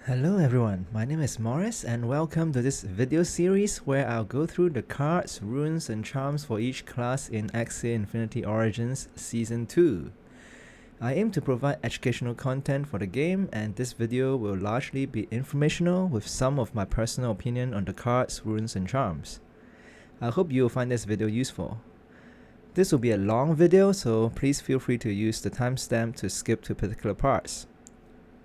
Hello everyone, my name is Morris and welcome to this video series where I'll go through the cards, runes and charms for each class in Axie Infinity Origins Season 2. I aim to provide educational content for the game, and this video will largely be informational with some of my personal opinion on the cards, runes and charms. I hope you will find this video useful. This will be a long video, so please feel free to use the timestamp to skip to particular parts.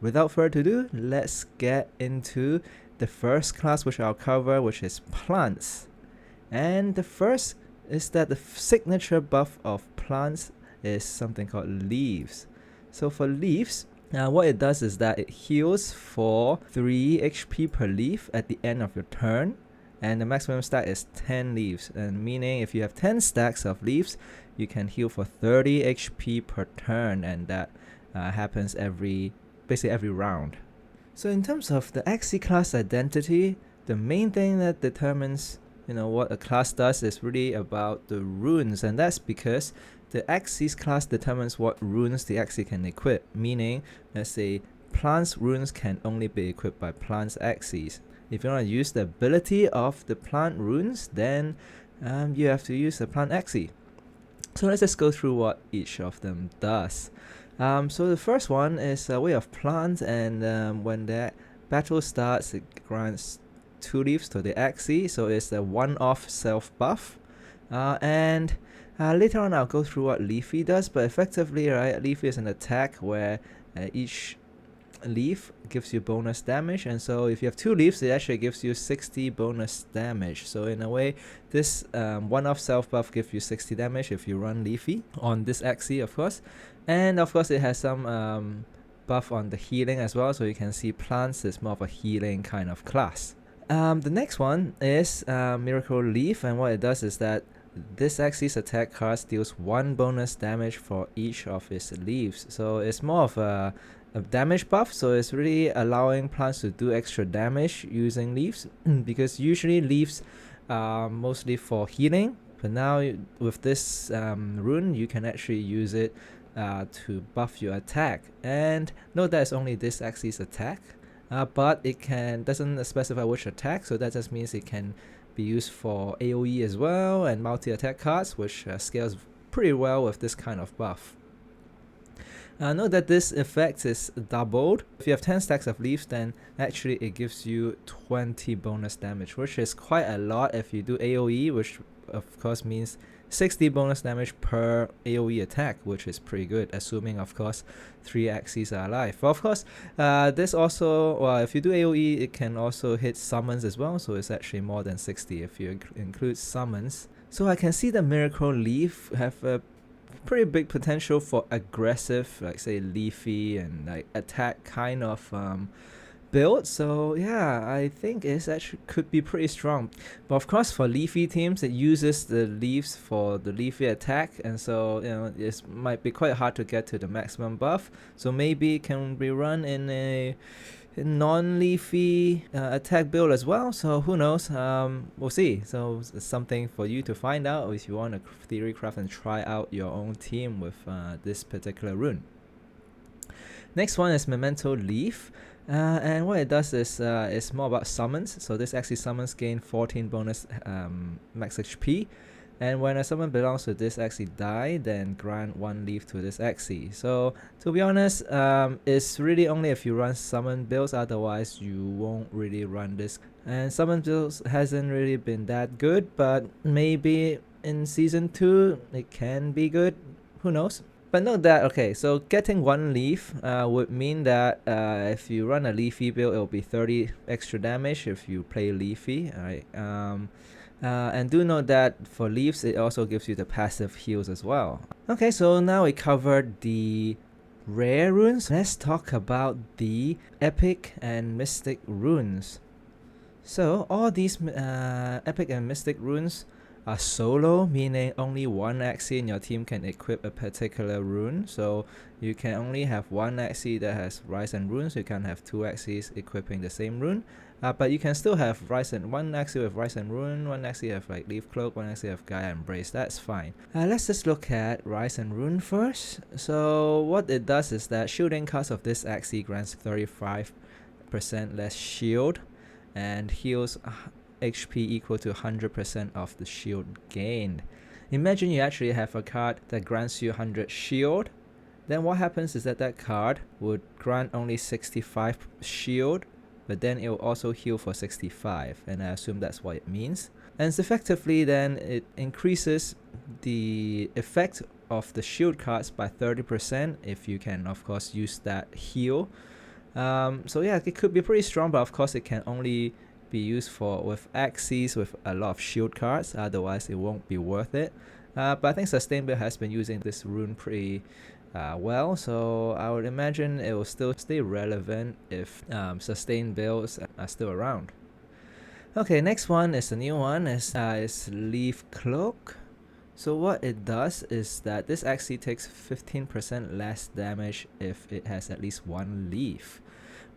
Without further ado, let's get into the first class which I'll cover, which is plants. And the first is that the signature buff of plants is something called leaves. So for leaves, what it does is that it heals for 3 HP per leaf at the end of your turn, and the maximum stack is 10 leaves, and meaning if you have 10 stacks of leaves, you can heal for 30 HP per turn, and that happens basically every round. So in terms of the Axie class identity, the main thing that determines what a class does is really about the runes, and that's because the Axie's class determines what runes the Axie can equip, meaning let's say plants runes can only be equipped by plants Axies. If you want to use the ability of the plant runes, then you have to use the plant Axie. So let's just go through what each of them does. So the first one is a way of plant, and when the battle starts, it grants 2 leaves to the Axie, so it's a one-off self buff. And later on I'll go through what Leafy does, but effectively, right, Leafy is an attack where each leaf gives you bonus damage, and so if you have 2 leaves, it actually gives you 60 bonus damage. So in a way, this one-off self buff gives you 60 damage if you run Leafy on this Axie, of course. And of course it has some buff on the healing as well, so you can see plants is more of a healing kind of class. The next one is Miracle Leaf, and what it does is that this Axie's attack card deals 1 bonus damage for each of its leaves. So it's more of a damage buff, so it's really allowing plants to do extra damage using leaves because usually leaves are mostly for healing, but now with this rune you can actually use it to buff your attack. And note that it's only this Axie's attack, but it doesn't specify which attack, so that just means it can be used for AoE as well and multi-attack cards, which scales pretty well with this kind of buff. Note that this effect is doubled. If you have 10 stacks of leaves, then actually it gives you 20 bonus damage, which is quite a lot if you do AoE, which of course means 60 bonus damage per AoE attack, which is pretty good, assuming of course 3 Axies are alive. But of course, this also, well, if you do AoE, it can also hit summons as well, so it's actually more than 60 if you include summons. So I can see the Miracle Leaf have a pretty big potential for aggressive, like say Leafy and like attack kind of build. So yeah, I think it actually could be pretty strong. But of course for Leafy teams, it uses the leaves for the Leafy attack, and so it might be quite hard to get to the maximum buff. So maybe it can be run in a non-leafy attack build as well, so who knows, we'll see. So it's something for you to find out if you want to theory craft and try out your own team with this particular rune. Next one is Memento Leaf, and what it does is it's more about summons. So this actually summons gain 14 bonus max HP, and when a summon belongs to this Axie die, then grant 1 leaf to this Axie. So to be honest, it's really only if you run summon builds, otherwise you won't really run this. And summon builds hasn't really been that good, but maybe in season 2 it can be good, who knows. But note that, okay, so getting 1 leaf would mean that if you run a Leafy build, it will be 30 extra damage if you play Leafy, alright. And do note that for leaves, it also gives you the passive heals as well. Okay, so now we covered the rare runes. Let's talk about the epic and mystic runes. So all these epic and mystic runes are solo, meaning only 1 Axie in your team can equip a particular rune. So you can only have 1 Axie that has Rise and Runes. You can't have 2 Axies equipping the same rune. But you can still have one Axie with Rise and Rune, 1 Axie have like Leaf Cloak, 1 Axie have Gaia Embrace. That's fine. Let's just look at Rise and Rune first. So what it does is that shielding cast of this Axie grants 35 100% less shield and heals HP equal to 100% of the shield gained. Imagine you actually have a card that grants you 100 shield. Then what happens is that card would grant only 65 shield, but then it will also heal for 65, and I assume that's what it means. And effectively then it increases the effect of the shield cards by 30% if you can of course use that heal. So yeah, it could be pretty strong, but of course it can only be used with Axies with a lot of shield cards, otherwise it won't be worth it. But I think Sustain build has been using this rune pretty well, so I would imagine it will still stay relevant if Sustain builds are still around. Okay, next one is a new one, is Leaf Cloak. So what it does is that this Axie takes 15% less damage if it has at least one leaf.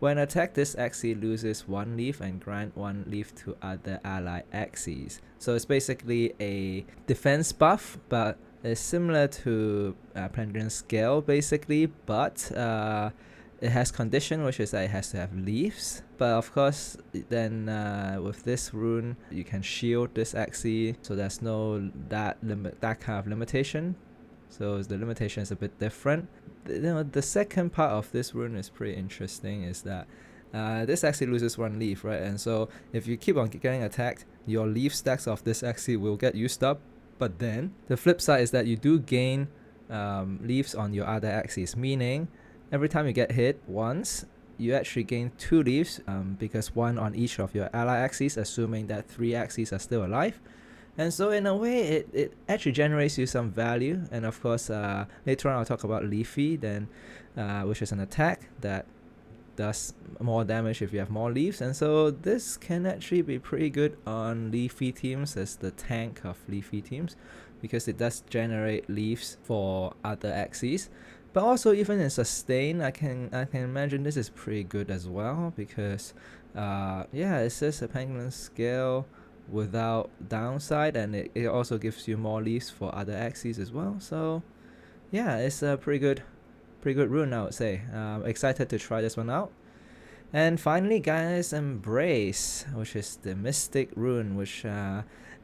When attacked, this Axie loses one leaf and grant one leaf to other ally Axies. So it's basically a defense buff, but it's similar to Planetarian Scale basically, but it has condition, which is that it has to have leaves. But of course, then with this rune, you can shield this Axie, so there's no that kind of limitation. So the limitation is a bit different. The second part of this rune is pretty interesting, is that this Axie loses one leaf, right? And so if you keep on getting attacked, your leaf stacks of this Axie will get used up. But then the flip side is that you do gain leaves on your other Axies, meaning every time you get hit once, you actually gain 2 leaves, because one on each of your ally Axies, assuming that 3 Axies are still alive. And so in a way, it actually generates you some value. And of course, later on I'll talk about Leafy, then, which is an attack that does more damage if you have more leaves. And so this can actually be pretty good on Leafy teams as the tank of Leafy teams, because it does generate leaves for other Axies. But also even in Sustain, I can imagine this is pretty good as well, because yeah, it's just a Penguin Scale without downside, and it also gives you more leaves for other Axies as well. So yeah, it's a pretty good rune, I would say. Excited to try this one out. And finally, guys, Embrace, which is the Mystic rune, which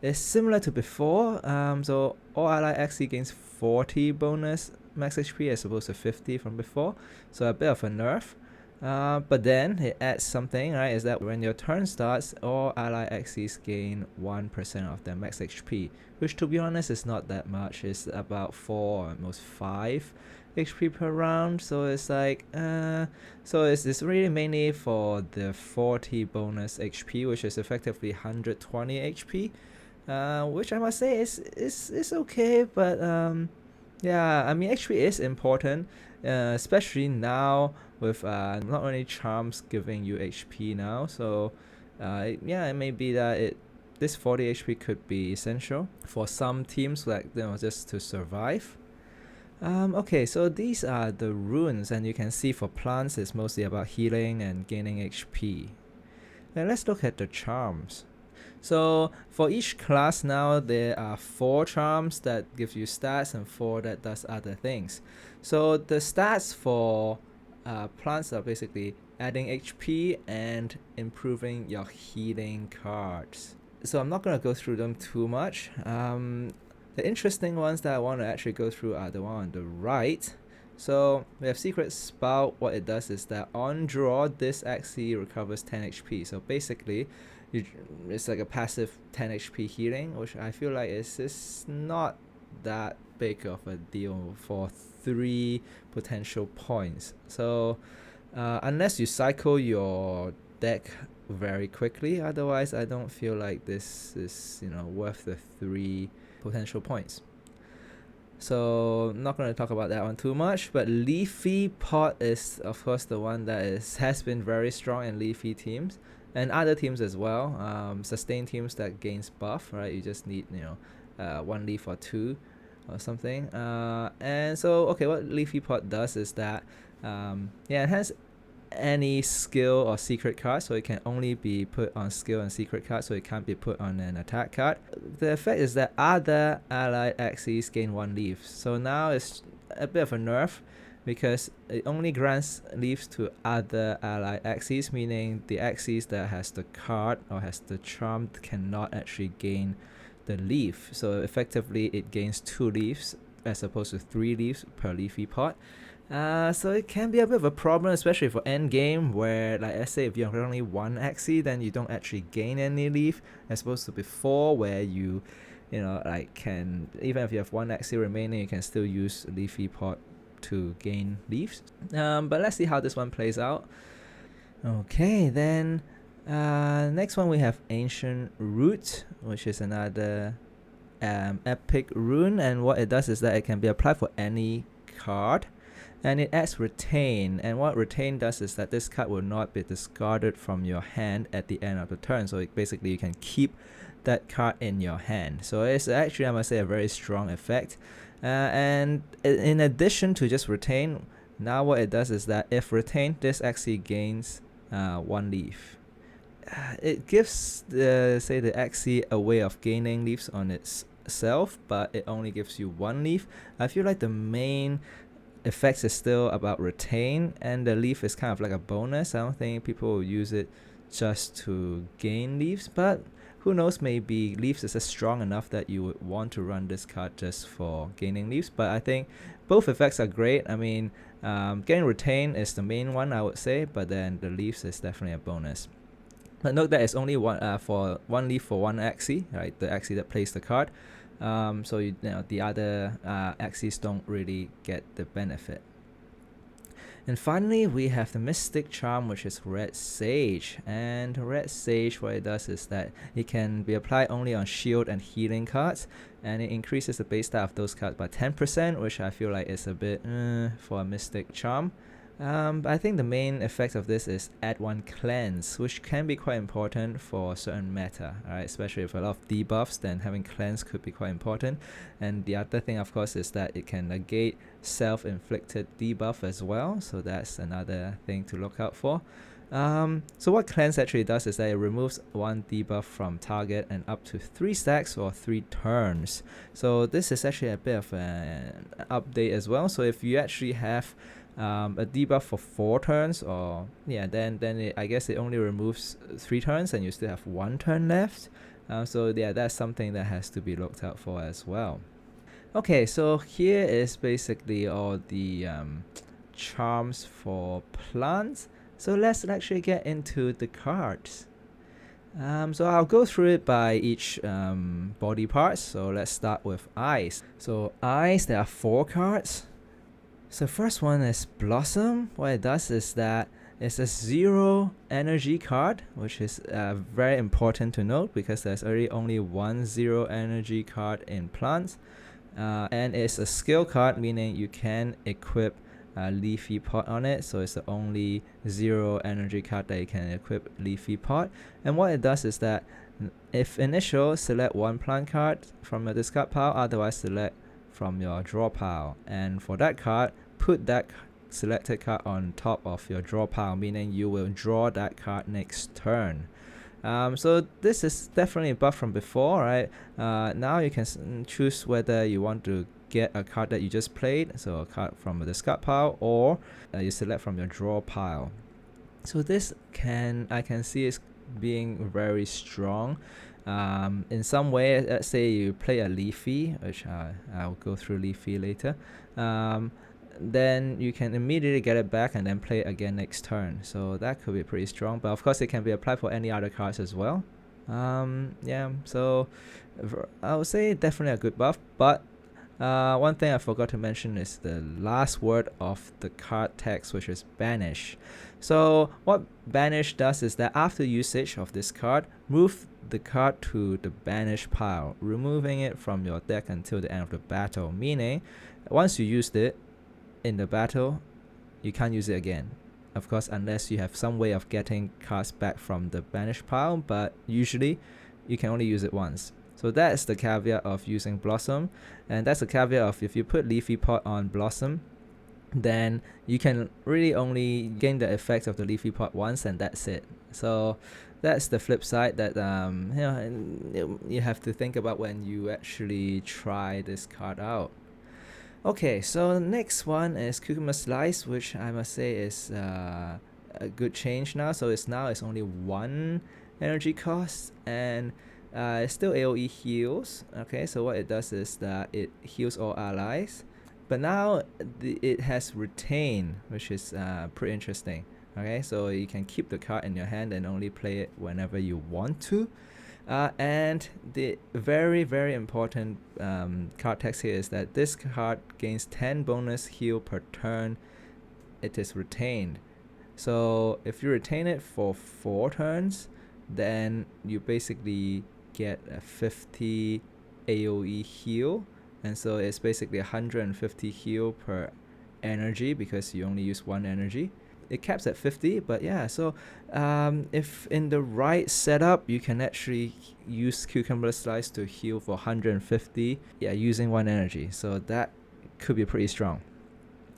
is similar to before. So all ally Axie gains 40 bonus max HP as opposed to 50 from before, so a bit of a nerf. But then it adds something, right? Is that when your turn starts, all ally Axies gain 1% of their max HP, which to be honest is not that much. It's about 4 or almost 5 HP per round. So it's like so it's really mainly for the 40 bonus HP, which is effectively 120 HP, which I must say is okay, but yeah, I mean HP is important, especially now with not only charms giving you HP now. So yeah, it may be that this 40 HP could be essential for some teams, like, you know, just to survive. Okay, so these are the runes, and you can see for plants it's mostly about healing and gaining HP. Now let's look at the charms. So for each class now, there are 4 charms that give you stats and 4 that does other things. So the stats for plants are basically adding HP and improving your healing cards. So I'm not going to go through them too much. The interesting ones that I want to actually go through are the one on the right. So we have Secret Spout. What it does is that on draw, this Axie recovers 10 HP. So basically, it's like a passive 10 HP healing, which I feel like is not that big of a deal for 3 potential points. So unless you cycle your deck very quickly, otherwise I don't feel like this is, you know, worth the 3 potential points. So I'm not going to talk about that one too much, but Leafy Pot is of course the one that has been very strong in Leafy teams and other teams as well. Sustain teams that gains buff, right? You just need, you know, 1 leaf or 2 or something. And so okay, what Leafy Pot does is that yeah, it has any skill or secret card, so it can only be put on skill and secret card, so it can't be put on an attack card. The effect is that other allied Axies gain 1 leaf, so now it's a bit of a nerf, because it only grants leaves to other allied Axies, meaning the Axies that has the card or has the charm cannot actually gain the leaf. So effectively it gains 2 leaves as opposed to 3 leaves per leafy pot. So it can be a bit of a problem, especially for end game, where, like, let's say if you have only 1 Axie, then you don't actually gain any leaf, as opposed to before, where you know, like, can, even if you have 1 Axie remaining, you can still use leafy pot to gain leaves. But let's see how this one plays out. Okay, then next one we have Ancient Root, which is another epic rune, and what it does is that it can be applied for any card, and it adds Retain, and what Retain does is that this card will not be discarded from your hand at the end of the turn, so basically you can keep that card in your hand. So it's actually, I must say, a very strong effect. And in addition to just Retain, now what it does is that if Retain, this actually gains 1 leaf. It gives the Axie a way of gaining leaves on itself, but it only gives you 1 leaf. I feel like the main effects is still about Retain, and the leaf is kind of like a bonus. I don't think people will use it just to gain leaves, but who knows, maybe leaves is strong enough that you would want to run this card just for gaining leaves. But I think both effects are great. I mean, getting Retain is the main one, I would say, but then the leaves is definitely a bonus. But note that it's only for 1 leaf for 1 Axie, right? The Axie that plays the card. So you know, the other Axies don't really get the benefit. And finally, we have the Mystic Charm, which is Red Sage. And Red Sage, what it does is that it can be applied only on shield and healing cards, and it increases the base stat of those cards by 10%, which I feel like is a bit for a Mystic Charm. But I think the main effect of this is add 1 cleanse, which can be quite important for certain meta, right? Especially with a lot of debuffs, then having cleanse could be quite important. And the other thing, of course, is that it can negate self-inflicted debuff as well, so that's another thing to look out for. So what cleanse actually does is that it removes 1 debuff from target and up to 3 stacks or 3 turns. So this is actually a bit of an update as well. So if you actually have a debuff for 4 turns, or then I guess it only removes 3 turns and you still have 1 turn left. So yeah, that's something that has to be looked out for as well. Okay, so here is basically all the charms for plants. So let's actually get into the cards. So I'll go through it by each body parts. So let's start with eyes. So eyes, there are 4 cards. So first one is Blossom. What it does is that it's a 0 energy card, which is very important to note because there's already only 1 0 energy card in plants. And it's a skill card, meaning you can equip Leafy Pot on it, so it's the only 0 energy card that you can equip Leafy Pot. And what it does is that if initial, select 1 plant card from your discard pile, otherwise select from your draw pile, and for that card, put that selected card on top of your draw pile, meaning you will draw that card next turn. So this is definitely a buff from before, right? Now you can choose whether you want to get a card that you just played, so a card from the discard pile, or you select from your draw pile. So this I can see is being very strong. In some way, let's say you play a Leafy, which I'll go through Leafy later, then you can immediately get it back and then play it again next turn. So that could be pretty strong, but of course it can be applied for any other cards as well. Yeah, so I would say definitely a good buff, but one thing I forgot to mention is the last word of the card text, which is Banish. So what Banish does is that after usage of this card, move the card to the Banish pile, removing it from your deck until the end of the battle, meaning once you used it in the battle, you can't use it again. Of course, unless you have some way of getting cards back from the Banish pile, but usually you can only use it once. So that's the caveat of using Blossom, and that's the caveat of if you put Leafy Pot on Blossom, then you can really only gain the effect of the Leafy Pot once, and that's it. So that's the flip side that you have to think about when you actually try this card out. Okay, so next one is Cucumber Slice, which I must say is a good change now. So it's only 1 energy cost, and it's still AoE heals. Okay, so what it does is that it heals all allies, but now it has retain, which is pretty interesting. Okay, so you can keep the card in your hand and only play it whenever you want to. And the very, very important card text here is that this card gains 10 bonus heal per turn it is retained. So if you retain it for 4 turns, then you basically get a 50 AoE heal. And so it's basically 150 heal per energy because you only use 1 energy. It caps at 50, but yeah, so if in the right setup, you can actually use Cucumber Slice to heal for 150, yeah, using 1 energy. So that could be pretty strong,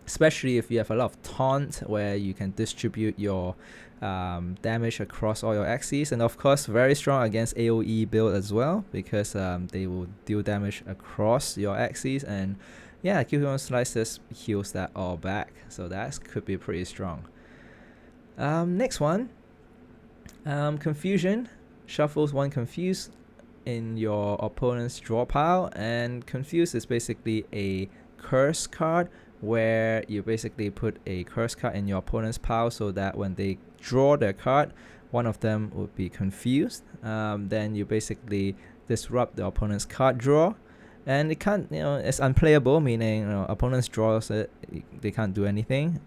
especially if you have a lot of taunt where you can distribute your damage across all your axes, and of course very strong against AoE build as well, because they will deal damage across your axes, and yeah, Cucumber Slices heals that all back, so that could be pretty strong. Next one, Confusion. Shuffles 1 Confuse in your opponent's draw pile, and Confuse is basically a curse card where you basically put a curse card in your opponent's pile so that when they draw their card, one of them would be confused. Then you basically disrupt the opponent's card draw, and it can't, it's unplayable, meaning opponents draws it, they can't do anything.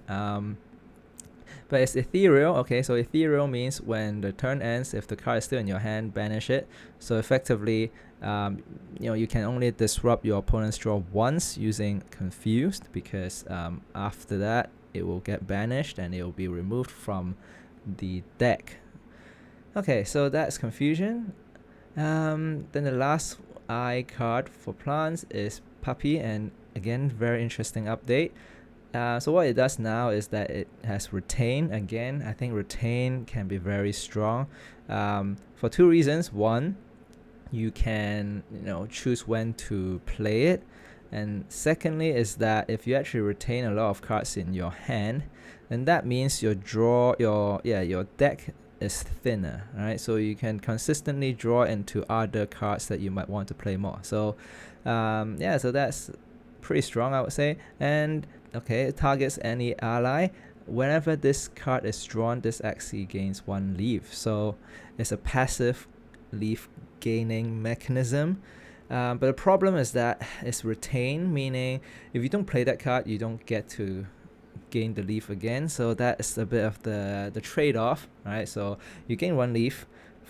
But it's ethereal. Okay, so ethereal means when the turn ends, if the card is still in your hand, banish it. So effectively, you can only disrupt your opponent's draw once using Confused, because after that it will get banished and it will be removed from the deck. Okay, so that's Confusion. Then the last eye card for plants is Puppy, and again, very interesting update. So what it does now is that it has Retain. Again, I think Retain can be very strong for 2 reasons. One, you can choose when to play it, and secondly is that if you actually retain a lot of cards in your hand, then that means your deck is thinner, right? So you can consistently draw into other cards that you might want to play more. So so that's pretty strong, I would say. And okay, it targets any ally. Whenever this card is drawn, this Axie gains 1 leaf. So it's a passive leaf gaining mechanism. But the problem is that it's retained, meaning if you don't play that card, you don't get to gain the leaf again. So that's a bit of the trade-off, right? So you gain 1 leaf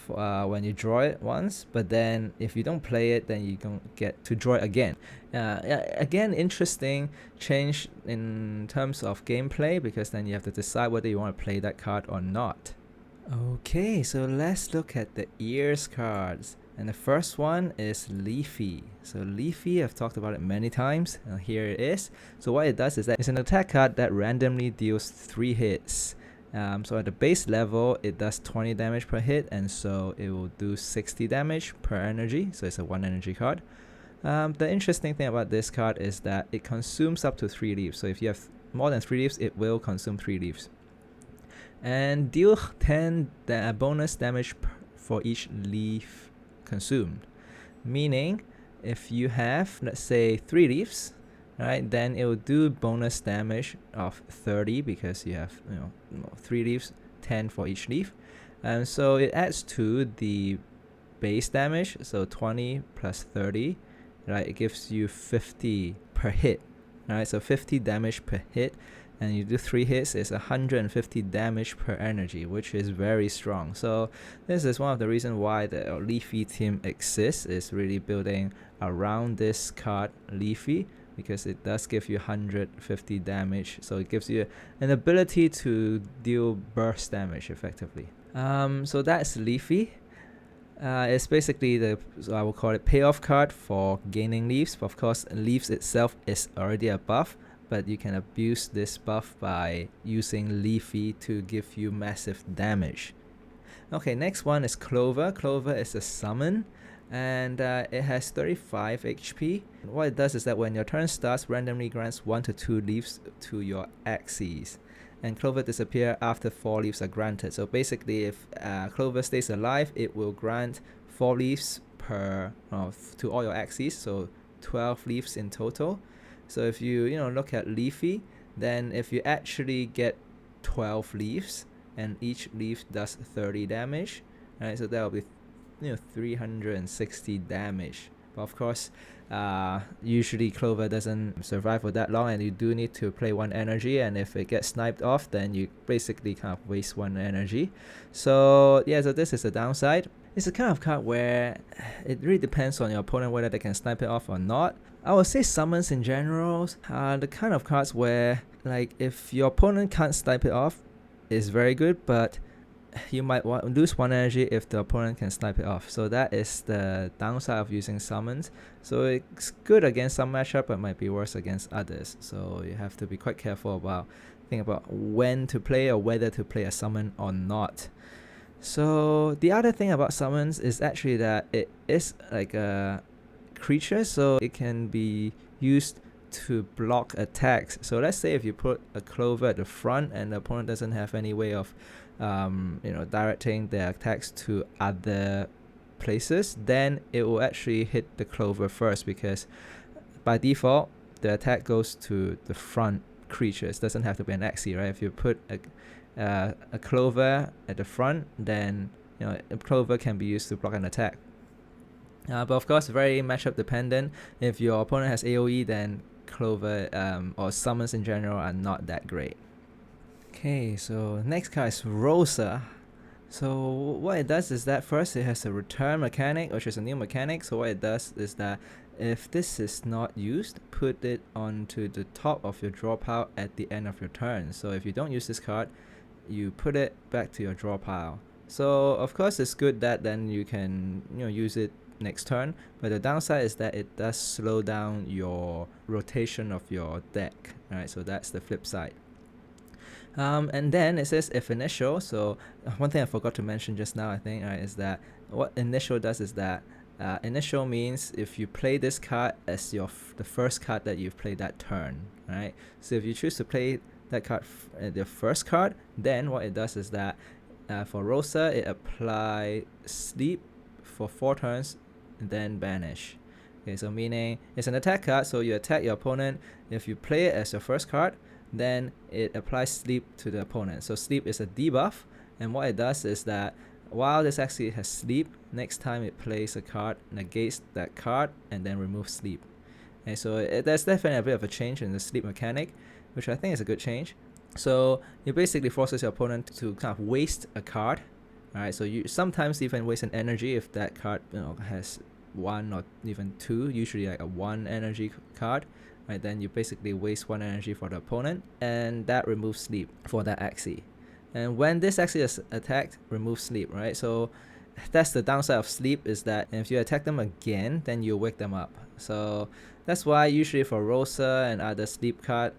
when you draw it once, but then if you don't play it, then you don't get to draw it again. Again, interesting change in terms of gameplay, because then you have to decide whether you want to play that card or not. Okay, so let's look at the ears cards. And the first one is Leafy. So Leafy, I've talked about it many times. Here it is. So what it does is that it's an attack card that randomly deals 3 hits. So at the base level, it does 20 damage per hit, and so it will do 60 damage per energy. So it's a 1 energy card. The interesting thing about this card is that it consumes up to 3 leaves. So if you have more than 3 leaves, it will consume 3 leaves. And deal 10 bonus damage for each leaf consumed. Meaning, if you have, let's say, 3 leaves, right, then it will do bonus damage of 30 because you have 3 leaves, 10 for each leaf. And so it adds to the base damage, so 20 plus 30, right, it gives you 50 per hit, right? So 50 damage per hit, and you do 3 hits, it's 150 damage per energy, which is very strong. So this is one of the reasons why the Leafy team exists, is really building around this card Leafy, because it does give you 150 damage. So it gives you an ability to deal burst damage effectively. So that's Leafy. It's basically I will call it payoff card for gaining leaves. Of course, leaves itself is already a buff, but you can abuse this buff by using Leafy to give you massive damage. Okay, next one is Clover. Clover is a summon. and it has 35 HP. What it does is that when your turn starts, randomly grants 1 to 2 leaves to your Axies, and Clover disappear after 4 leaves are granted. So basically, if Clover stays alive, it will grant 4 leaves per to all your Axies, so 12 leaves in total. So if you look at Leafy, then if you actually get 12 leaves and each leaf does 30 damage, right? So that will be 360 damage. But of course, usually Clover doesn't survive for that long, and you do need to play 1 energy, and if it gets sniped off, then you basically kind of waste 1 energy. So yeah, so this is the downside. It's a kind of card where it really depends on your opponent whether they can snipe it off or not. I would say summons in general are the kind of cards where, like, if your opponent can't snipe it off, it's very good, but you might lose 1 energy if the opponent can snipe it off. So that is the downside of using summons. So it's good against some matchup, but might be worse against others. So you have to be quite careful about when to play or whether to play a summon or not. So the other thing about summons is actually that it is like a creature, so it can be used to block attacks. So let's say if you put a Clover at the front and the opponent doesn't have any way of directing their attacks to other places, then it will actually hit the Clover first, because by default the attack goes to the front creatures. It doesn't have to be an Axie, right? If you put a Clover at the front, then a Clover can be used to block an attack. But of course, very matchup dependent. If your opponent has AoE, then Clover or summons in general are not that great. Okay, so next card is Rosa. So what it does is that first it has a return mechanic, which is a new mechanic. So what it does is that if this is not used, put it onto the top of your draw pile at the end of your turn. So if you don't use this card, you put it back to your draw pile. So of course it's good that then you can use it next turn, but the downside is that it does slow down your rotation of your deck. Alright, so that's the flip side. And then it says if initial. So one thing I forgot to mention just now, I think, is that what initial does is that initial means if you play this card as the first card that you've played that turn, right? So if you choose to play that card the first card, then what it does is that for Rosa, it apply sleep for 4 turns and then banish. Okay, so meaning it's an attack card, so you attack your opponent. If you play it as your first card, then it applies sleep to the opponent. So sleep is a debuff, and what it does is that while this actually has sleep, next time it plays a card, negates that card, and then removes sleep. And so there's definitely a bit of a change in the sleep mechanic, which I think is a good change. So it basically forces your opponent to kind of waste a card. Alright, so you sometimes even waste an energy if that card has 1 or even 2, usually like a 1 energy card. Right, then you basically waste 1 energy for the opponent, and that removes sleep for that Axie. And when this Axie is attacked, remove sleep, right? So that's the downside of sleep, is that if you attack them again, then you wake them up. So that's why usually for Rosa and other sleep card,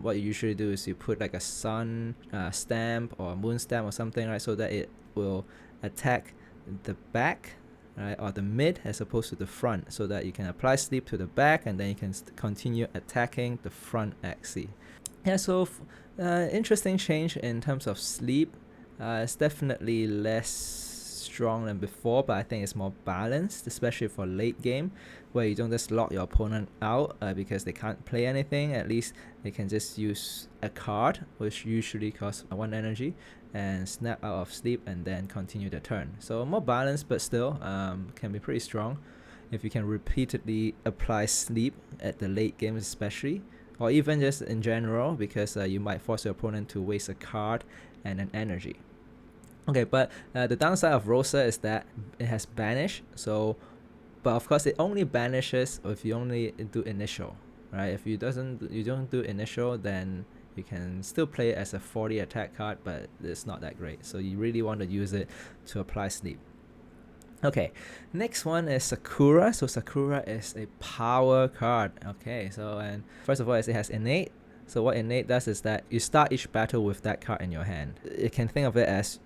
what you usually do is you put like a sun stamp or moon stamp or something, right? So that it will attack the back, right, or the mid as opposed to the front, so that you can apply sleep to the back and then you can continue attacking the front Axie. Yeah, so interesting change in terms of sleep. It's definitely less strong than before, but I think it's more balanced, especially for late game, where you don't just lock your opponent out because they can't play anything. At least they can just use a card, which usually costs 1 energy, and snap out of sleep and then continue the turn. So more balanced, but still can be pretty strong if you can repeatedly apply sleep at the late game especially, or even just in general, because you might force your opponent to waste a card and an energy. Okay, but the downside of Rosa is that it has banish. So, but of course it only banishes if you only do initial, right? If you don't do initial, then you can still play it as a 40 attack card, but it's not that great. So you really want to use it to apply sleep. Okay, next one is Sakura. So Sakura is a power card. Okay, so and first of all, it has innate. So what innate does is that you start each battle with that card in your hand. You can think of it as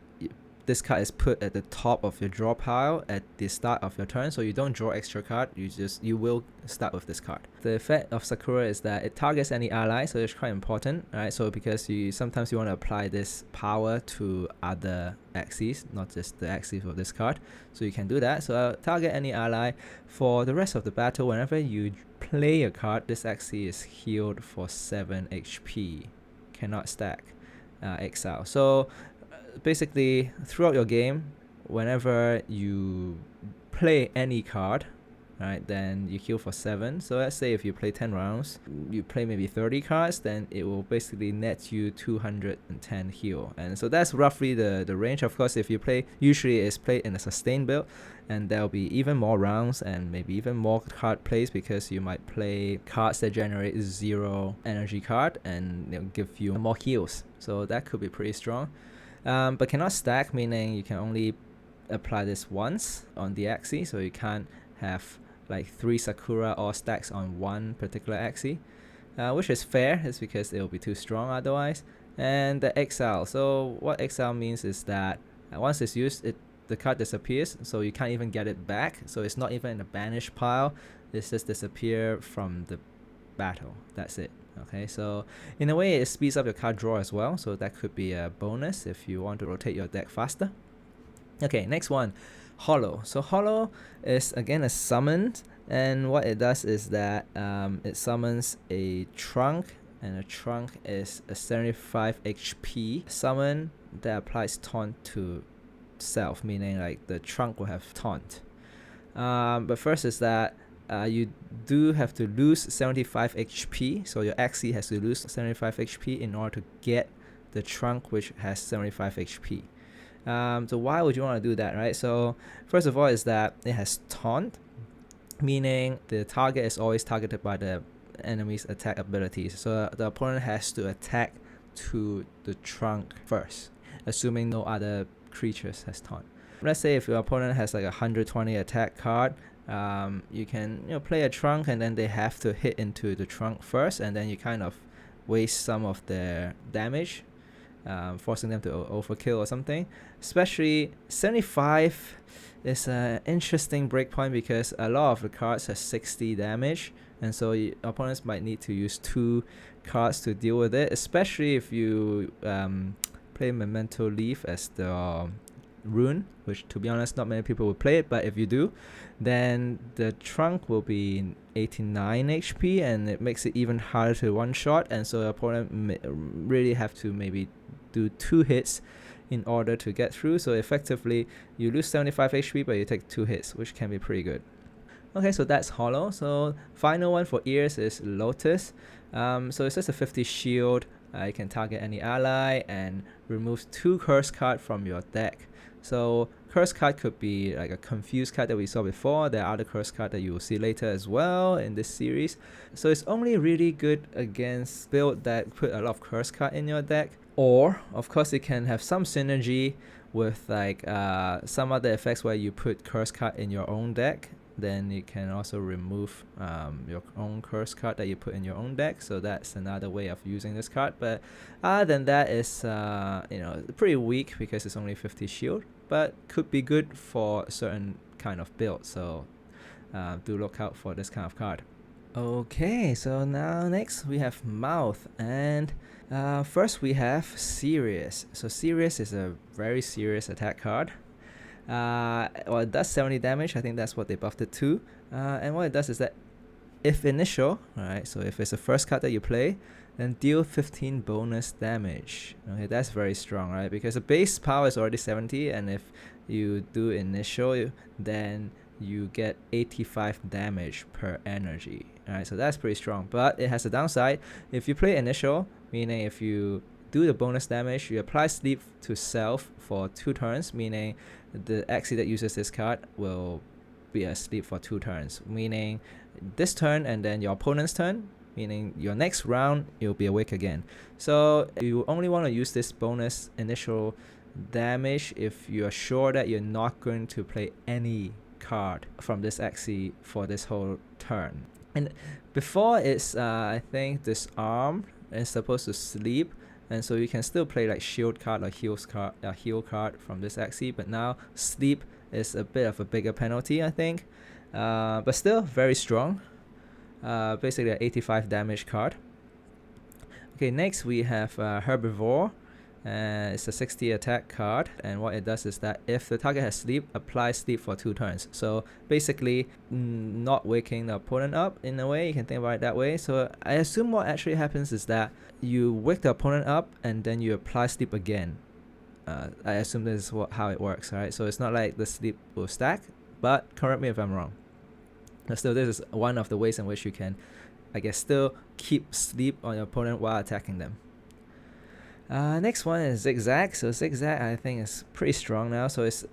this card is put at the top of your draw pile at the start of your turn, so you don't draw extra card, you will start with this card. The effect of Sakura is that it targets any ally, so it's quite important, right? So because sometimes you want to apply this power to other Axies, not just the Axies of this card, so you can do that. So target any ally. For the rest of the battle, whenever you play a card, this Axie is healed for 7 HP, cannot stack, exile. So basically throughout your game, whenever you play any card, right, then you heal for 7. So let's say if you play 10 rounds, you play maybe 30 cards, then it will basically net you 210 heal. And so that's roughly the range. Of course, if you play, usually it's played in a sustain build, and there'll be even more rounds and maybe even more card plays, because you might play cards that generate 0 energy card and they'll give you more heals. So that could be pretty strong. But cannot stack, meaning you can only apply this once on the Axie, so you can't have like 3 Sakura or stacks on one particular Axie, which is fair. It's because it will be too strong otherwise. And the exile. So what exile means is that once it's used, the card disappears, so you can't even get it back. So it's not even in the banish pile. It's just disappear from the battle. That's it. Okay, so in a way it speeds up your card draw as well, so that could be a bonus if you want to rotate your deck faster. Okay, next one, Hollow. So Hollow is again a summon, and what it does is that it summons a trunk, and a trunk is a 75 HP summon that applies taunt to self, meaning like the trunk will have taunt. But first is that you do have to lose 75 HP, so your Axie has to lose 75 HP in order to get the trunk, which has 75 HP. So why would you want to do that, right? So first of all is that it has taunt, meaning the target is always targeted by the enemy's attack abilities. So the opponent has to attack to the trunk first, assuming no other creatures has taunt. Let's say if your opponent has like a 120 attack card, you can play a trunk, and then they have to hit into the trunk first, and then you kind of waste some of their damage, forcing them to overkill or something. Especially 75 is an interesting breakpoint, because a lot of the cards have 60 damage, and so opponents might need to use 2 cards to deal with it, especially if you play Memento Leaf as the rune, which to be honest not many people will play it, but if you do, then the trunk will be 89 HP, and it makes it even harder to one shot, and so the opponent really have to maybe do 2 hits in order to get through. So effectively you lose 75 HP, but you take 2 hits, which can be pretty good. Okay, so that's Hollow. So final one for Ears is Lotus. So it's just a 50 shield. You can target any ally and remove 2 curse card from your deck. So curse card could be like a confused card that we saw before. There are other curse cards that you will see later as well in this series. So it's only really good against build that put a lot of curse card in your deck. Or of course it can have some synergy with like some other effects where you put curse card in your own deck. Then you can also remove your own curse card that you put in your own deck. So that's another way of using this card. But other than that, it's pretty weak because it's only 50 shield, but could be good for a certain kind of build. So do look out for this kind of card. Okay, so now next we have Mouth, and first we have Serious. So Serious is a very serious attack card. Well, it does 70 damage. I think that's what they buffed it to. And what it does is that if initial, right, so if it's the first card that you play, then deal 15 bonus damage. Okay, that's very strong, right? Because the base power is already 70, and if you do initial, then you get 85 damage per energy. Alright, so that's pretty strong. But it has a downside. If you play initial, meaning if you do the bonus damage, you apply sleep to self for 2 turns, meaning the Axie that uses this card will be asleep for 2 turns, meaning this turn and then your opponent's turn, meaning your next round you'll be awake again. So you only want to use this bonus initial damage if you're sure that you're not going to play any card from this Axie for this whole turn. And before it's I think Disarm is supposed to sleep, and so you can still play like shield card or heal card from this Axie, but now sleep is a bit of a bigger penalty, I think, but still very strong. Basically an 85 damage card. Okay, next we have Herbivore. It's a 60 attack card, and what it does is that if the target has sleep, apply sleep for 2 turns. So basically not waking the opponent up in a way, you can think about it that way. So I assume what actually happens is that you wake the opponent up and then you apply sleep again. I assume this is how it works, right? So it's not like the sleep will stack, but correct me if I'm wrong. But still, this is one of the ways in which you can, I guess, still keep sleep on your opponent while attacking them. Next one is Zigzag. So Zigzag, I think, is pretty strong now. So it's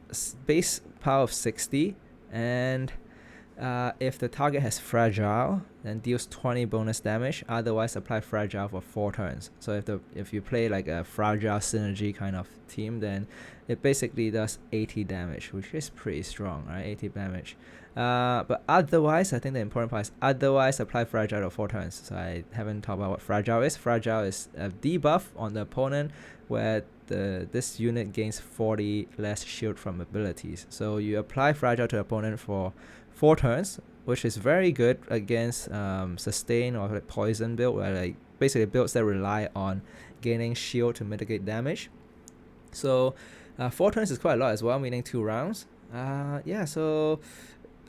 base power of 60, and if the target has Fragile, then deals 20 bonus damage. Otherwise, apply Fragile for 4 turns. So if you play like a Fragile synergy kind of team, then it basically does 80 damage, which is pretty strong, right? 80 damage. But otherwise, I think the important part is otherwise apply Fragile to 4 turns. So I haven't talked about what Fragile is. Fragile is a debuff on the opponent where this unit gains 40 less shield from abilities. So you apply Fragile to the opponent for 4 turns, which is very good against sustain or like poison build, where like basically builds that rely on gaining shield to mitigate damage. So 4 turns is quite a lot as well, meaning 2 rounds. Yeah, so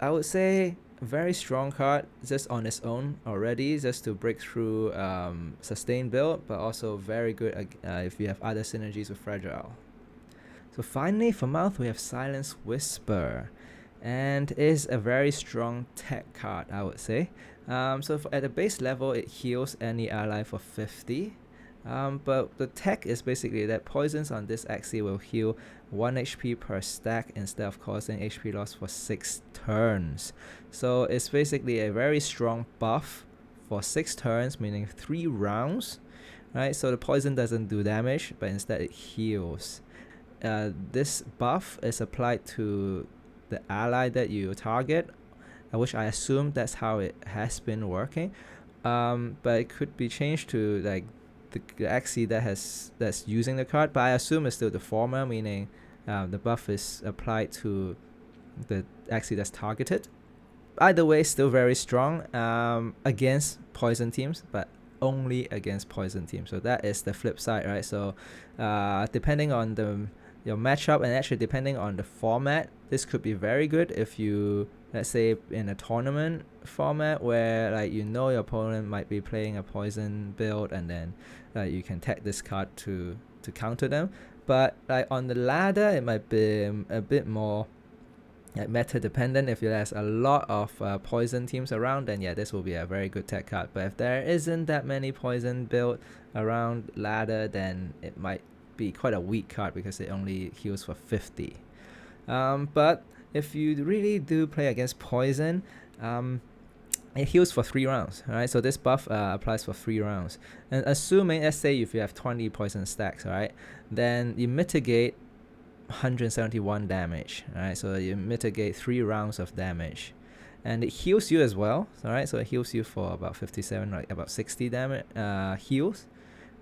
I would say very strong card just on its own already, just to break through sustain build, but also very good if you have other synergies with Fragile. So finally for Mouth we have Silence Whisper, and is a very strong tech card, I would say. So at the base level it heals any ally for 50. But the tech is basically that poisons on this Axie will heal 1 HP per stack instead of causing HP loss for 6 turns. So it's basically a very strong buff for 6 turns, meaning 3 rounds, right? So the poison doesn't do damage, but instead it heals. This buff is applied to the ally that you target, which I assume that's how it has been working. But it could be changed to like the Axie that's using the card, but I assume it's still the former, meaning the buff is applied to the Axie that's targeted. Either way, still very strong against poison teams, but only against poison teams. So that is the flip side, right? So depending on your matchup, and actually depending on the format, this could be very good if you, let's say in a tournament format where like your opponent might be playing a poison build, and then you can tag this card to counter them. But like on the ladder, it might be a bit more like meta dependent. If there's a lot of poison teams around, then yeah, this will be a very good tech card. But if there isn't that many poison build around ladder, then it might be quite a weak card because it only heals for 50. But if you really do play against poison, it heals for 3 rounds, right? So this buff applies for 3 rounds. And assuming, let's say if you have 20 poison stacks, right, then you mitigate 171 damage, right? So you mitigate 3 rounds of damage. And it heals you as well, alright? So it heals you for about 57, like about 60 damage heals.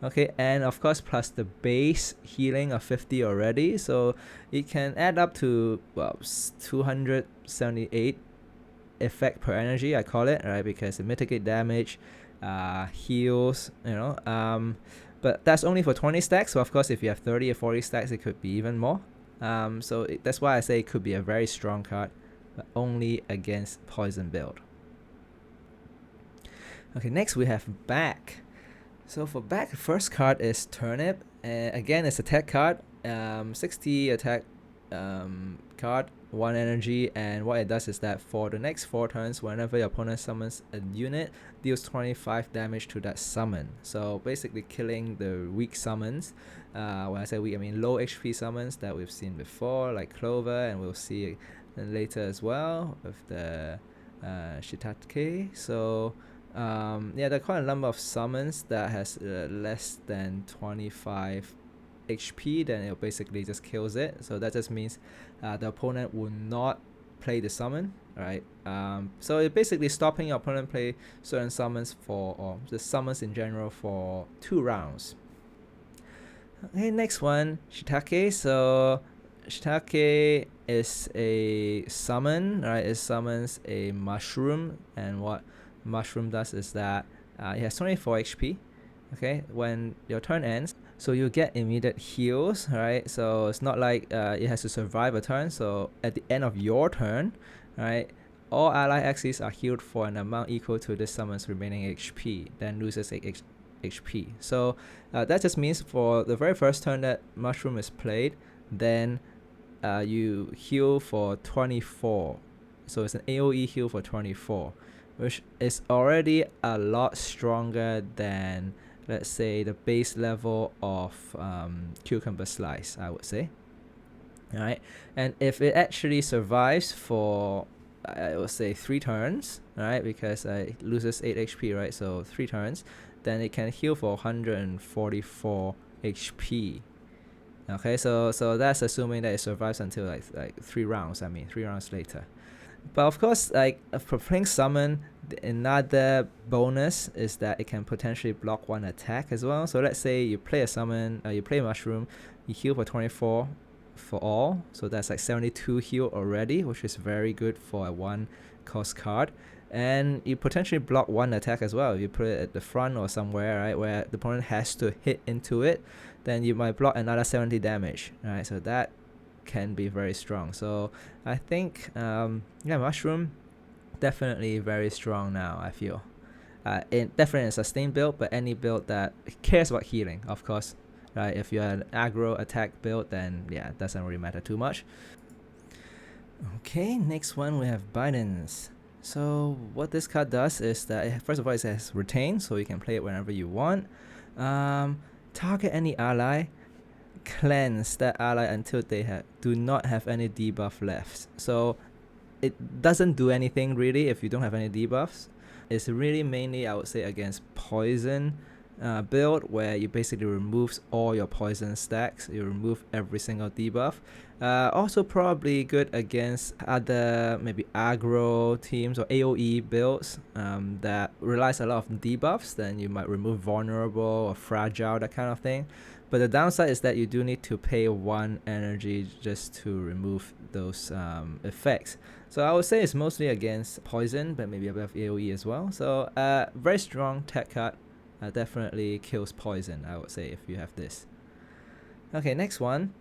Okay, and of course plus the base healing of 50 already, so it can add up to 278 effect per energy, I call it, right? Because it mitigate damage, heals, but that's only for 20 stacks. So of course if you have 30 or 40 stacks, it could be even more. So that's why I say it could be a very strong card, but only against poison build. Okay, next we have Back. So for Back, the first card is Turnip. Again, it's a tech card, 60 attack card, 1 energy, and what it does is that for the next 4 turns, whenever your opponent summons a unit, deals 25 damage to that summon. So basically killing the weak summons. When I say weak, I mean low HP summons that we've seen before, like Clover, and we'll see later as well with the Shiitake. So yeah, there are quite a number of summons that has less than 25 HP, then it basically just kills it. So that just means the opponent will not play the summon, right? So it's basically stopping your opponent play certain summons or the summons in general for 2 rounds. Okay, next one, Shiitake. So Shiitake is a summon, right? It summons a mushroom, and what mushroom does is that it has 24 HP. Okay, when your turn ends, so you get immediate heals, right? So it's not like it has to survive a turn. So at the end of your turn, right, all ally Axies are healed for an amount equal to this summon's remaining HP, then loses HP. So that just means for the very first turn that mushroom is played, then you heal for 24. So it's an AoE heal for 24, which is already a lot stronger than, let's say, the base level of Cucumber Slice, I would say. Alright, and if it actually survives for, I would say, 3 turns, right, because it loses 8 HP, right, so 3 turns, then it can heal for 144 HP. Okay, so that's assuming that it survives until like 3 rounds. 3 rounds later. But of course, like for playing summon, another bonus is that it can potentially block 1 attack as well. So let's say you play a summon, you play a mushroom, you heal for 24 for all, so that's like 72 heal already, which is very good for a 1 cost card. And you potentially block 1 attack as well. If you put it at the front or somewhere, right, where the opponent has to hit into it, then you might block another 70 damage, right? So that can be very strong. So I think mushroom definitely very strong now, I feel. Definitely a sustained build, but any build that cares about healing, of course, right? If you're an aggro attack build, then yeah, it doesn't really matter too much. Okay, next one we have Biden's. So what this card does is that, first of all, it has retain, so you can play it whenever you want. Target any ally, cleanse that ally until they do not have any debuff left. So it doesn't do anything really if you don't have any debuffs. It's really mainly, I would say, against poison build, where you basically remove all your poison stacks. You remove every single debuff. Also probably good against other maybe aggro teams or AoE builds that relies a lot of debuffs. Then you might remove vulnerable or fragile, that kind of thing. But the downside is that you do need to pay 1 energy just to remove those effects. So I would say it's mostly against poison, but maybe a bit of AoE as well. So very strong tech card. Definitely kills poison, I would say, if you have this. Okay, next one.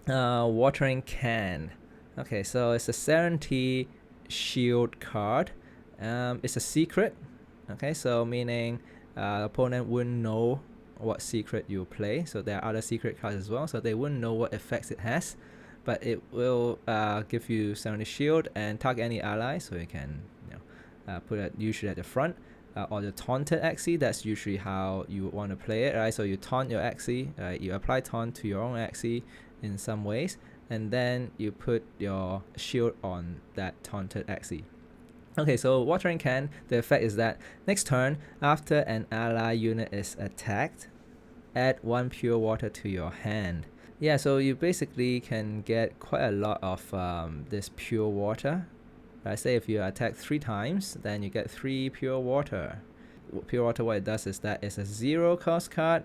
Watering Can. Okay, so it's a Serenity Shield card. It's a secret. Okay, so meaning opponent wouldn't know what secret you play. So there are other secret cards as well, so they wouldn't know what effects it has. But it will give you Serenity Shield and target any ally, so you can put it usually at the front. Or the taunted Axie, that's usually how you want to play it, right? So you taunt your Axie, you apply taunt to your own Axie in some ways, and then you put your shield on that taunted Axie. Okay, so Watering Can, the effect is that next turn, after an ally unit is attacked, add 1 pure water to your hand. Yeah, so you basically can get quite a lot of this pure water. Right, say if you attack 3 times, then you get 3 pure water. Pure water, what it does is that it's a 0 cost card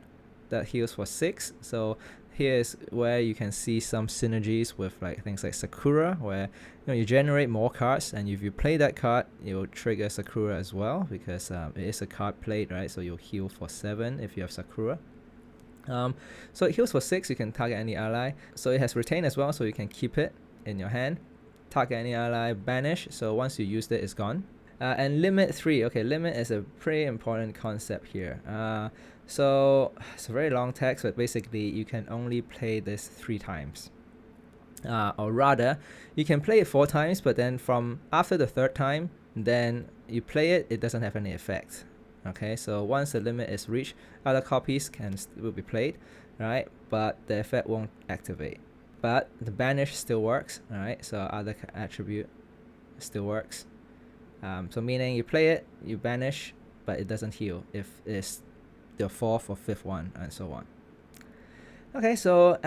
that heals for 6. So here's where you can see some synergies with like things like Sakura, where you generate more cards, and if you play that card, it will trigger Sakura as well, because it is a card played, right? So you'll heal for 7 if you have Sakura. So it heals for 6. You can target any ally. So it has retain as well, so you can keep it in your hand. Target any ally, banish, so once you used it, it's gone. And limit 3. Okay, limit is a pretty important concept here. So it's a very long text, but basically you can only play this 3 times. Or rather, you can play it 4 times, but then from after the 3rd time, then you play it, it doesn't have any effect. Okay, so once the limit is reached, other copies will be played, right? But the effect won't activate. But the banish still works, alright? So other attribute still works. So meaning you play it, you banish, but it doesn't heal if it's the 4th or 5th one, and so on. Okay, so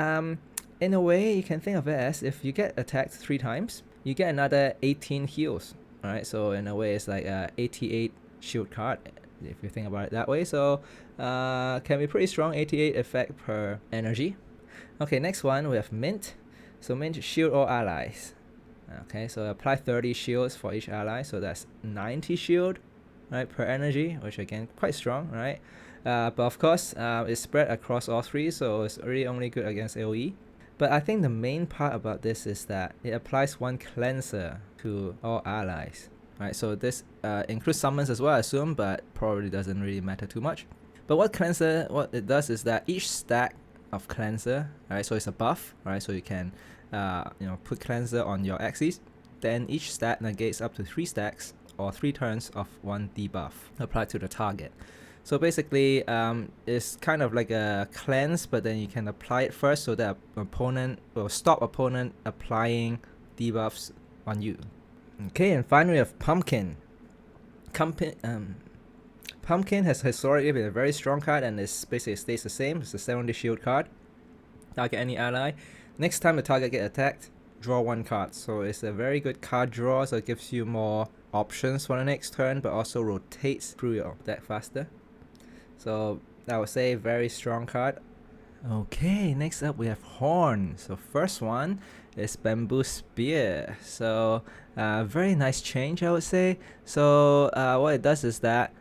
in a way, you can think of it as if you get attacked 3 times, you get another 18 heals, alright? So in a way, it's like a 88 shield card. if you think about it that way. So can be pretty strong, 88 effect per energy. Okay, next one we have Mint. So Mint, shield all allies. Okay, so apply 30 shields for each ally, so that's 90 shield, right, per energy, which again quite strong, right? But of course, it's spread across all three, so it's really only good against AoE. But I think the main part about this is that it applies one cleanser to all allies, right? So this includes summons as well, I assume, but probably doesn't really matter too much. But what it does is that each stack of cleanser, right? So it's a buff, right? So you can put cleanser on your Axies. Then each stack negates up to 3 stacks or 3 turns of one debuff applied to the target. So basically, it's kind of like a cleanse, but then you can apply it first so that opponent will stop opponent applying debuffs on you. Okay, and finally we have Pumpkin. Pumpkin has historically been a very strong card, and it basically stays the same. It's a 70 shield card. Target any ally. Next time the target gets attacked, draw 1 card. So it's a very good card draw, so it gives you more options for the next turn, but also rotates through your deck faster. So I would say very strong card. Okay, next up we have Horn. So first one is Bamboo Spear. So very nice change, I would say. So what it does is that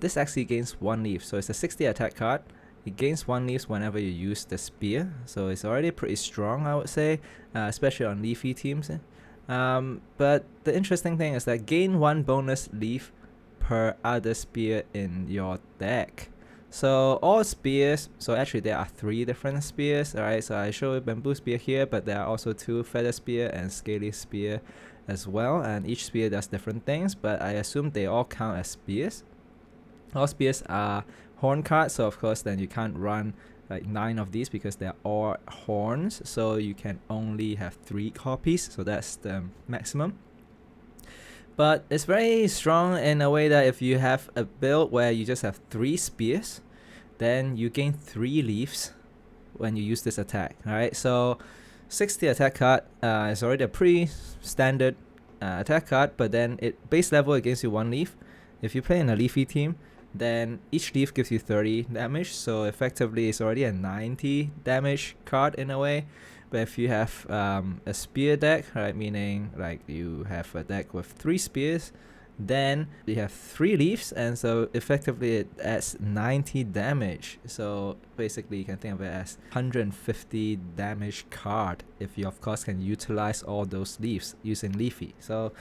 this actually gains 1 leaf. So it's a 60 attack card. It gains 1 leaf whenever you use the spear. So it's already pretty strong, I would say, especially on leafy teams. But the interesting thing is that gain 1 bonus leaf per other spear in your deck. So all spears, so actually there are 3 different spears, alright? So I show you Bamboo Spear here, but there are also 2 Feather Spear and Scaly Spear as well, and each spear does different things, but I assume they all count as spears. All spears are horn cards, so of course then you can't run like 9 of these because they're all horns, so you can only have 3 copies, so that's the maximum. But it's very strong in a way that if you have a build where you just have 3 spears, then you gain 3 leaves when you use this attack. Alright, so 60 attack card is already a pretty standard attack card, but then base level it gives you 1 leaf. If you play in a leafy team, then each leaf gives you 30 damage, so effectively it's already a 90 damage card in a way. But if you have a spear deck, right, meaning like you have a deck with 3 spears, then you have 3 leaves, and so effectively it adds 90 damage. So basically you can think of it as 150 damage card if you of course can utilize all those leaves using leafy. So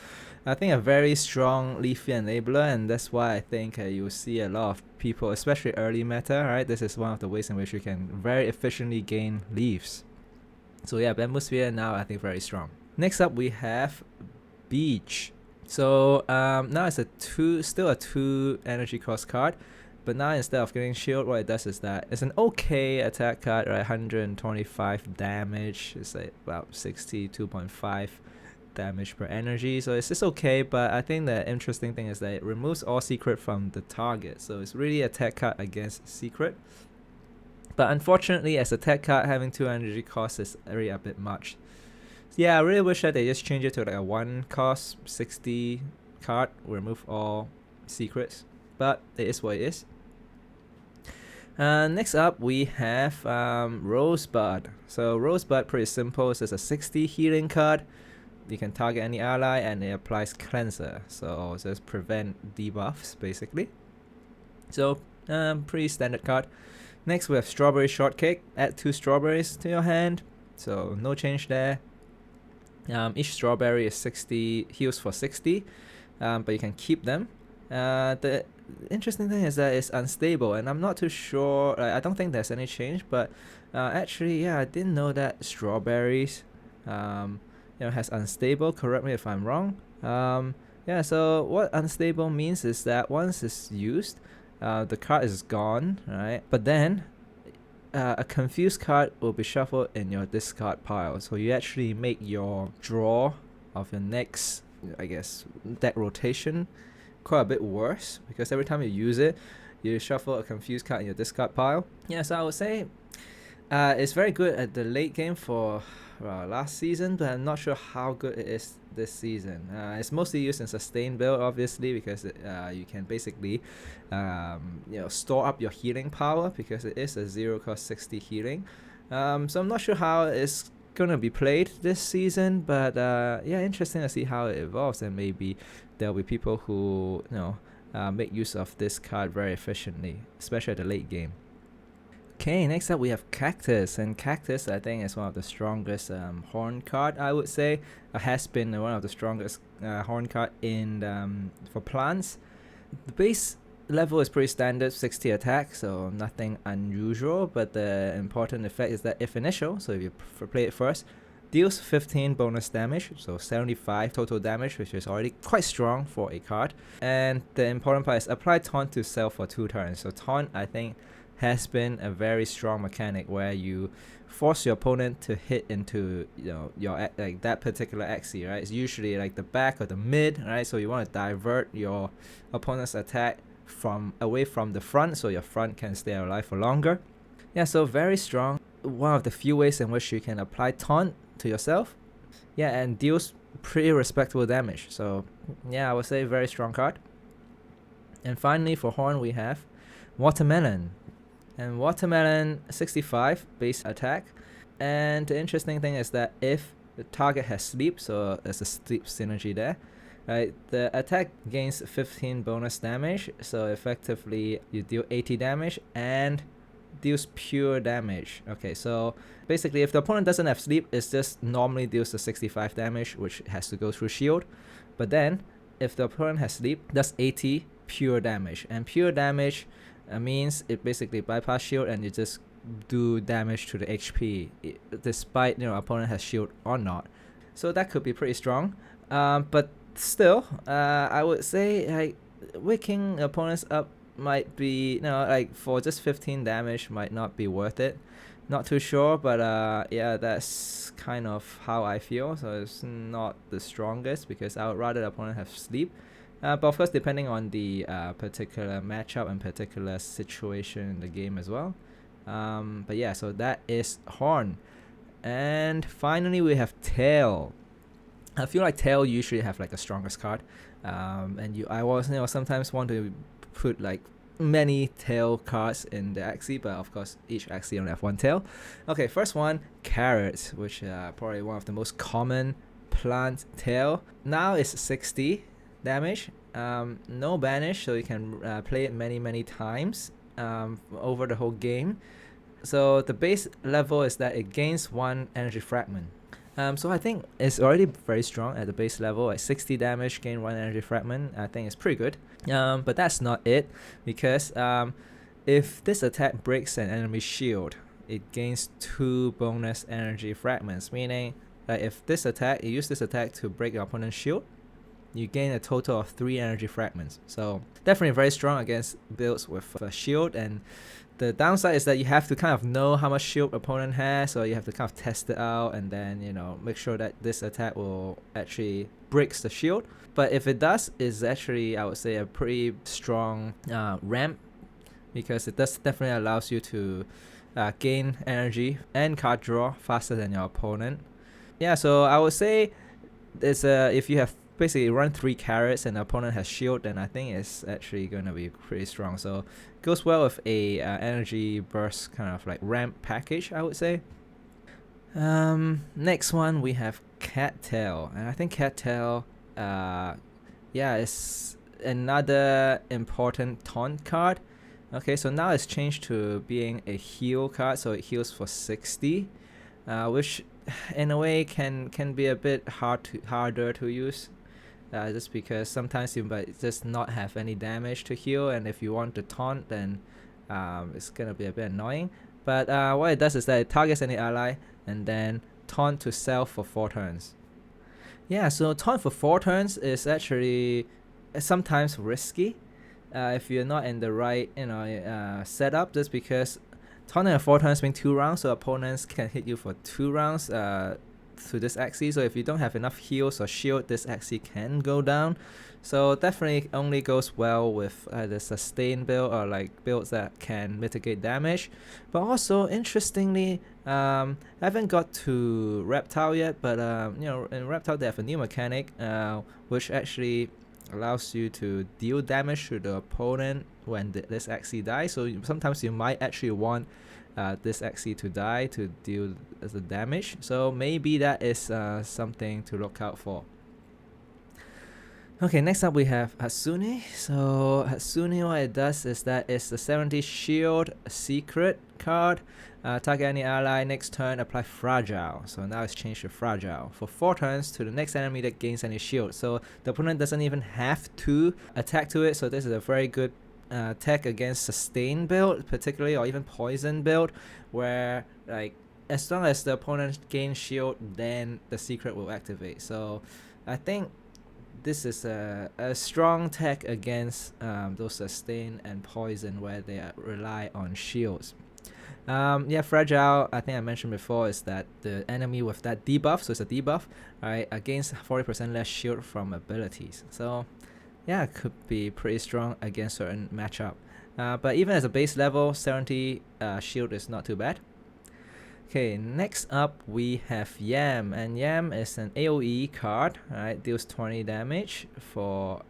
I think a very strong leafy enabler, and that's why I think you see a lot of people, especially early meta, right? This is one of the ways in which you can very efficiently gain leaves. So yeah, Bamboo Spear now I think very strong. Next up we have Beach. So now it's still a 2 energy cost card, but now instead of getting shield, what it does is that it's an okay attack card, right? 125 damage. It's like about 62.5 damage per energy, so it's just okay. But I think the interesting thing is that it removes all secret from the target, so it's really a attack card against secret. But unfortunately, as a tech card, having 2 energy costs is really a bit much. Yeah, I really wish that they just change it to like a 1 cost 60 card, remove all secrets. But it is what it is. Next up, we have Rosebud. So Rosebud, pretty simple. It's just a 60 healing card. You can target any ally and it applies cleanser. So just prevent debuffs basically. So pretty standard card. Next we have Strawberry Shortcake. Add 2 strawberries to your hand, so no change there. Each strawberry is 60 heals for 60, but you can keep them. The interesting thing is that it's unstable, and I'm not too sure. I don't think there's any change, but actually, yeah, I didn't know that strawberries, has unstable. Correct me if I'm wrong. Yeah. So what unstable means is that once it's used, the card is gone, right? But then a confused card will be shuffled in your discard pile. So you actually make your draw of your next, I guess, deck rotation quite a bit worse, because every time you use it, you shuffle a confused card in your discard pile. Yeah, so I would say it's very good at the late game for last season, but I'm not sure how good it is this season. It's mostly used in sustain build, obviously, because you can basically store up your healing power, because it is a 0 cost 60 healing. So I'm not sure how it's gonna be played this season, but yeah, interesting to see how it evolves, and maybe there'll be people who make use of this card very efficiently, especially at the late game. Okay, next up we have Cactus, and Cactus I think is one of the strongest horn card, I would say. It has been one of the strongest horn card in for plants. The base level is pretty standard, 60 attack, so nothing unusual, but the important effect is that if initial, so if you play it first, deals 15 bonus damage, so 75 total damage, which is already quite strong for a card. And the important part is apply taunt to self for 2 turns. So taunt, I think, has been a very strong mechanic where you force your opponent to hit into your like that particular Axie, right? It's usually like the back or the mid, right? So you want to divert your opponent's attack from away from the front, so your front can stay alive for longer. Yeah, so very strong. One of the few ways in which you can apply taunt to yourself. Yeah, and deals pretty respectable damage. So yeah, I would say very strong card. And finally for Horn we have Watermelon. And Watermelon 65 base attack. And the interesting thing is that if the target has sleep, so there's a sleep synergy there, right, the attack gains 15 bonus damage, so effectively you deal 80 damage and deals pure damage. Okay, so basically if the opponent doesn't have sleep, it just normally deals the 65 damage, which has to go through shield. But then if the opponent has sleep, that's 80 pure damage, and pure damage means it basically bypass shield and you just do damage to the HP despite opponent has shield or not. So that could be pretty strong, but still I would say like waking opponents up might be like for just 15 damage might not be worth it. Not too sure, but yeah, that's kind of how I feel. So it's not the strongest because I would rather the opponent have sleep. But of course, depending on the particular matchup and particular situation in the game as well. But yeah, so that is Horn. And finally, we have Tail. I feel like Tail usually have like a strongest card. And I was sometimes want to put like many tail cards in the Axie, but of course each Axie only have one tail. Okay, first one, Carrot, which probably one of the most common plant tail. Now it's 60 damage, no banish, so you can play it many times over the whole game. So the base level is that it gains 1 energy fragment. So I think it's already very strong at the base level. At 60 damage, gain 1 energy fragment, I think it's pretty good. But that's not it, because if this attack breaks an enemy shield, it gains 2 bonus energy fragments, meaning that if this attack, you use this attack to break your opponent's shield, you gain a total of 3 energy fragments. So definitely very strong against builds with a shield. And the downside is that you have to kind of know how much shield opponent has, so you have to kind of test it out and then make sure that this attack will actually breaks the shield. But if it does, it's actually, I would say, a pretty strong ramp, because it does definitely allows you to gain energy and card draw faster than your opponent. Yeah, so I would say it's if you have basically run 3 carrots and the opponent has shield, then I think it's actually going to be pretty strong. So it goes well with a energy burst kind of like ramp package, I would say. Next one we have Cattail, and I think Cattail yeah, it's another important taunt card. Okay, so now it's changed to being a heal card, so it heals for 60, which in a way can be a bit harder to use, just because sometimes you might just not have any damage to heal, and if you want to taunt, then it's gonna be a bit annoying. But what it does is that it targets any ally and then taunt to self for 4 turns. Yeah, so taunt for 4 turns is actually sometimes risky if you're not in the right setup, just because taunting at 4 turns means 2 rounds, so opponents can hit you for 2 rounds to this Axie. So if you don't have enough heals or shield, this Axie can go down. So definitely only goes well with the sustain build or like builds that can mitigate damage. But also interestingly, I haven't got to Reptile yet, but you know, in Reptile they have a new mechanic which actually allows you to deal damage to the opponent when this Axie dies. So sometimes you might actually want this Axie to die to deal the damage. So maybe that is something to look out for. Okay, next up we have Hatsune. So Hatsune, what it does is that it's the 70 shield secret card. Target any ally, next turn apply fragile. So now it's changed to fragile for 4 turns to the next enemy that gains any shield. So the opponent doesn't even have to attack to it. So this is a very good tech against sustain build, particularly, or even poison build, where like as long as the opponent gains shield, then the secret will activate. So I think this is a strong tech against those sustain and poison where they rely on shields. Yeah, fragile, I think I mentioned before, is that the enemy with that debuff, so it's a debuff, right, against 40% less shield from abilities. So yeah, it could be pretty strong against certain matchup. But even as a base level, 70 shield is not too bad. Okay, next up we have Yam, and Yam is an AoE card, right? Deals 20 damage for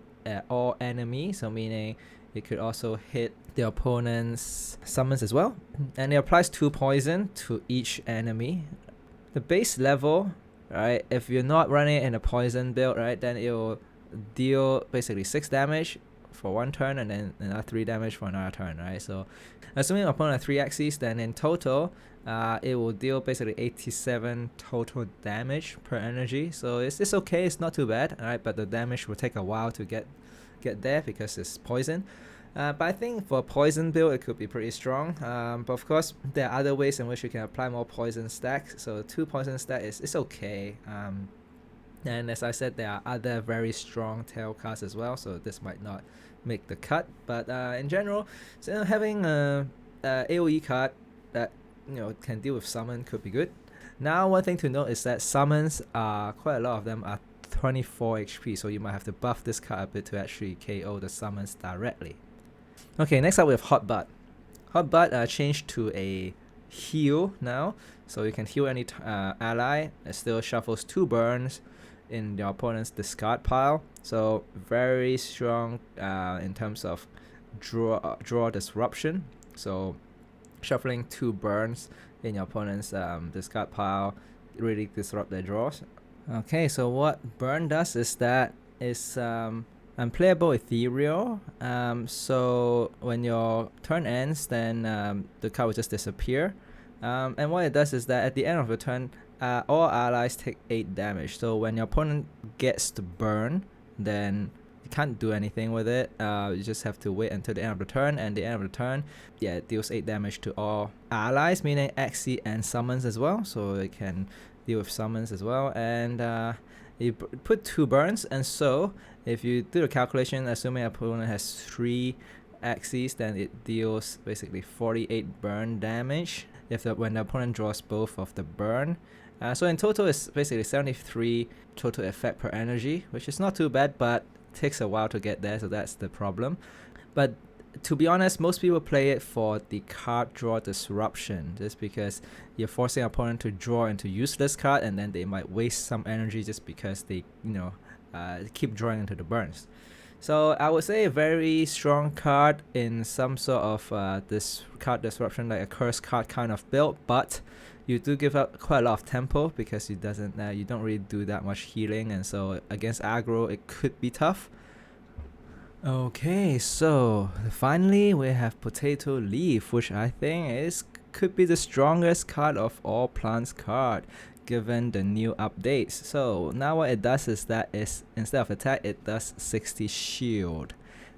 all enemies, so meaning it could also hit the opponent's summons as well. And it applies 2 poison to each enemy. The base level, right, if you're not running it in a poison build, right, then it will deal basically 6 damage for 1 turn and then another 3 damage for another turn, right? So assuming opponent 3 Axies, then in total it will deal basically 87 total damage per energy. So it's okay, it's not too bad, alright, but the damage will take a while to get there because it's poison. But I think for poison build it could be pretty strong. But of course there are other ways in which you can apply more poison stacks. So 2 poison stack is okay. And as I said, there are other very strong tail cards as well, so this might not make the cut. But in general, so having a AoE card that can deal with summon could be good. Now one thing to note is that summons are quite a lot of them are 24 HP, so you might have to buff this card a bit to actually KO the summons directly. Okay, next up we have Hot Butt. Hot Butt changed to a heal now, so you can heal any ally. It still shuffles 2 burns in your opponent's discard pile, so very strong in terms of draw disruption. So shuffling 2 burns in your opponent's discard pile really disrupt their draws. Okay, so what burn does is that it's unplayable ethereal. So when your turn ends, then the card will just disappear. And what it does is that at the end of the turn, all allies take 8 damage. So when your opponent gets to burn, then you can't do anything with it. You just have to wait until the end of the turn, and the end of the turn, yeah, it deals 8 damage to all allies, meaning Axie and summons as well. So it can deal with summons as well. And you put 2 burns, and so if you do the calculation, assuming your opponent has 3 Axies, then it deals basically 48 burn damage when the opponent draws both of the burn. So in total it's basically 73 total effect per energy, which is not too bad, but takes a while to get there, so that's the problem. But to be honest, most people play it for the card draw disruption, just because you're forcing your opponent to draw into useless card, and then they might waste some energy just because they keep drawing into the burns. So I would say a very strong card in some sort of this card disruption, like a curse card kind of build, but you do give up quite a lot of tempo because you don't really do that much healing, and so against aggro it could be tough. Okay, so finally we have Potato Leaf, which I think could be the strongest card of all plants card given the new updates. So now what it does is that instead of attack, it does 60 shield.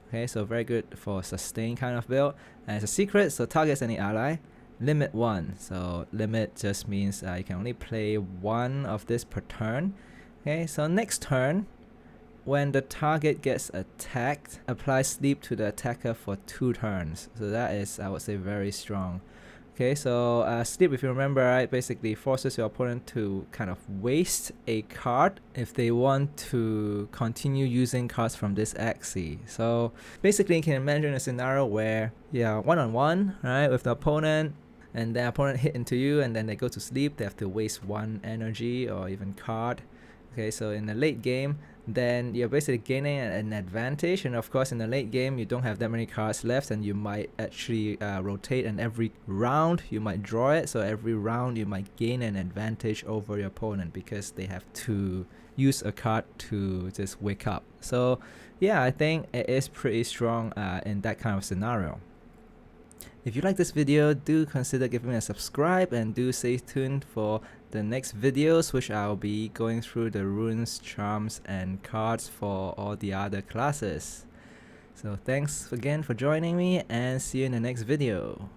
Okay, so very good for sustain kind of build. And it's a secret, so targets any ally. Limit 1, so limit just means you can only play 1 of this per turn. Okay, so next turn, when the target gets attacked, apply sleep to the attacker for 2 turns. So that is, I would say, very strong. Okay, so sleep, if you remember, right, basically forces your opponent to kind of waste a card if they want to continue using cards from this Axie. So basically you can imagine a scenario where one-on-one, right, with the opponent, and the opponent hit into you and then they go to sleep. They have to waste one energy or even card. Okay, so in the late game, then you're basically gaining an advantage, and of course in the late game you don't have that many cards left, and you might actually rotate, and every round you might draw it, so every round you might gain an advantage over your opponent because they have to use a card to just wake up. So yeah, I think it is pretty strong in that kind of scenario. If you like this video, do consider giving me a subscribe, and do stay tuned for the next videos, which I'll be going through the runes, charms, and cards for all the other classes. So thanks again for joining me, and see you in the next video.